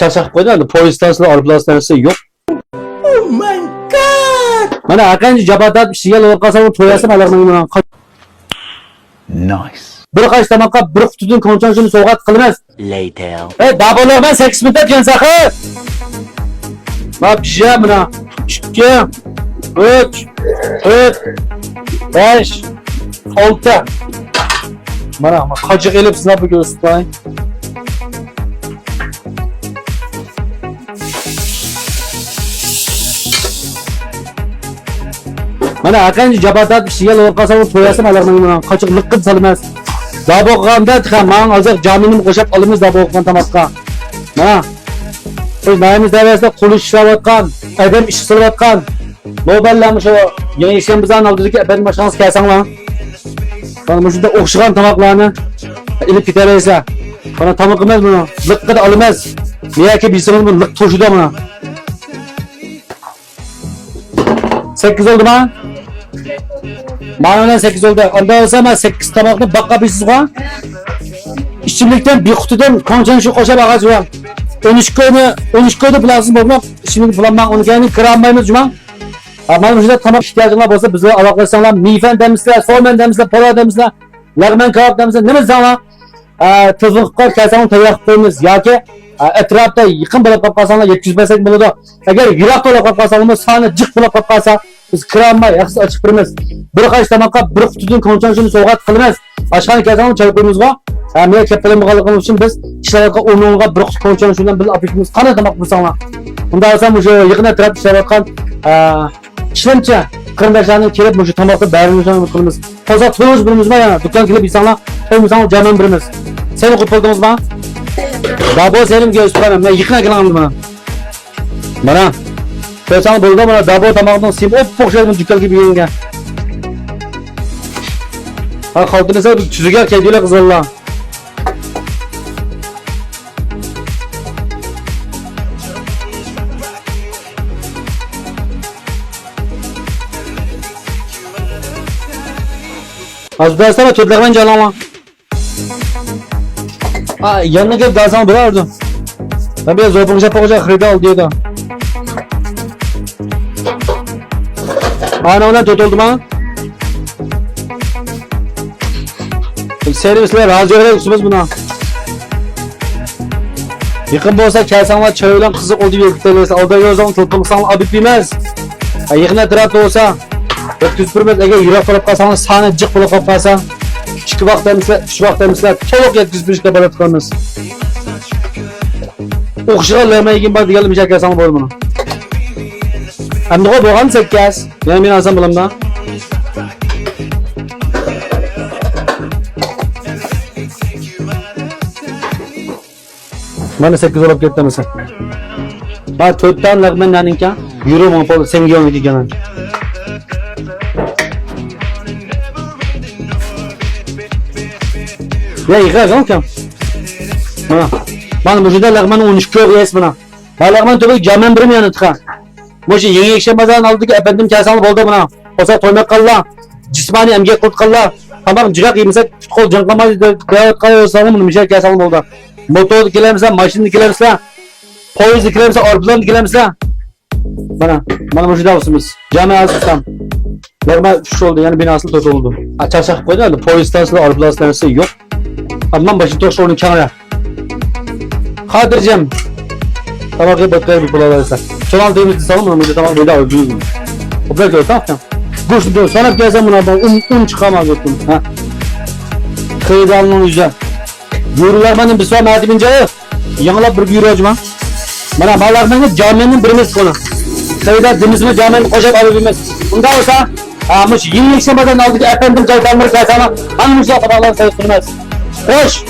Çarşaf koydu. Polis istasyonu, araba istasyonu yok. Oh my god! Mana aqancha jabadat ishiga olib qolsam to'yasi malaqman. Nice. Bir qash tamoqqa bir qutidan konchonchini sovg'at qilmas. Later. Dabolar ben 8 minutda kelsa qil. Ma pija mana 2 3 4 5 6 Mana qochiq elib sinab ko'rsatay. Mana aqancha jabadat ishiga olib qolsam to'yasi malaqman. Qochiq liqib salmas. Daboqanda ham men hozir jaminimni qo'shib olamiz daboqdan tamoqqa. Mana biz nayimiz davasida qo'l ishlayotgan, adam ish qilayotgan. Mobillarni shu yangi ishim bizdan oldidagi ben mashinasi kelsanglar. Mana shunda o'xshagan tamoqlarni ilib ketaraysa. Mana tamoq emas buni, liqqa olamiz. Niyaki bilsangiz bu liq to'shida mana. 8 oldimi? Mana 8 oldu. Onda olsa men 8 tamoqni baqqa bilsizga. İçimlikten bir kutudan konçanı şu koşa bakacağız ya. 13 koydu plansın bulmak. Şimdi bulanmak onu kendini kıramayımız cuma. Ama şurada tamam ihtiyacınlar olsa bize alaklarsanlar. Mifen demişler, formen demişler, polar demişler. Lagmen kebap demişler. Ne mesela? Tuzluklar kesanı tayak koymuş. Ya ki etrafta yakın bulup kapkasanlar 705 buludu. Eğer yırak bulup kapkasanlar sahne cık bulup kapkasa biz kıramayız. Yaksı açık bilmez. Bir kaç tamakka bir kutudan konçanı şunu soğukat kılmaz. Aşkını kesanı çay koymuşlar. Men kapalan bo'lganligim uchun biz ishlarga o'rnonga bir quti konchani shundan biz apishimiz qanday tamoq bo'lsanglar. Unda olsam o'sha yig'ina turib ishlayotgan ishlamchi qarindoshlarning kelib o'sha tamoqni barini qilamiz. Hozir to'yimiz birimizmi yana do'kon kelib yesanglar, qo'ymizanglar jaman birimiz. Seni qo'yib qo'ydingizmi? Dabo senim gösteraman. Men yig'ina qilaman mana. Mana. Qo'ysang bo'ldi mana dabo tamoqdan sim oppoq shaydan do'konga bergan. Ha xotinsa tuzugar keldilar qizlar. Az versene çöplerden canlama. Yanına gelip dalsana durardı. Ben biraz zor bakacak kredi al diyor da. Ona tut oldu mu? Servisler razı edersiniz buna. Yakın olsa kelsanlar çaylan kızık oldu yektelerse alda gözden tutulsanlar abip bilmez. Yakına tarafta olsa yetkizdirmez. Eğer yürek bulup kalsanlar sahne cık bulup kalsan 2 vaqt demişler, 3 vaqt demişler to'liq yetkizdirishga boradiganmiz. O'qishga laymaygan bor degan misha kelsanlar bo'ldi buni. Endi qo'y bo'lgan 8. Yani men olsam bilamda. Mana 8 olib ketdi mesela. Ben 4 dan lagman naninka euro ming pul senga yo'q ekan. Ya yıkayacağım ki. Bana bu yüzden lagmanın 13 kilo yes bana. Ben lagman tabii camen birim yanı tıka. Bu şey yeni ekşi bazarın aldık efendim kelsanlı oldu bana. Olsa toymak kalla. Cismani emgek kurt kalla. Tamam cırak yemesek kol canklamaydı. Kıyafet kayıyorsanım bunu mişer kelsanlı oldu. Motor dikilemse, maşin dikilemse, polis dikilemse, arbadan dikilemse. Bana bu yüzden olsun biz. Camen alsın. Lagman şu oldu yani beni asıl toz oldu. Çarşaf koydu polis istasyonu, araba istasyonu yok. Ama başı toş onun kenara. Kadircem. Tamam ki batıya bir pulalarsa. Son an temizli salım mı? Tamam böyle öldürürüz mü? O bırak öyle tamam. Kuşlu diyor. Sonra gelsem buna un çıkamaz yoktum. Kıyıda alınan yüzden. Yürüler benim bir sonra merdivince yok. Yanıla bir yürü hocam. Bana bağlar beni caminin birimiz konu. Kıyıda denizime caminin koşup alabilmez. Bunda olsa Amış yeni ekşemeden aldık efendim caydanları kaysana. Hangi müzik yapmalarını sayı sürmez. Koş!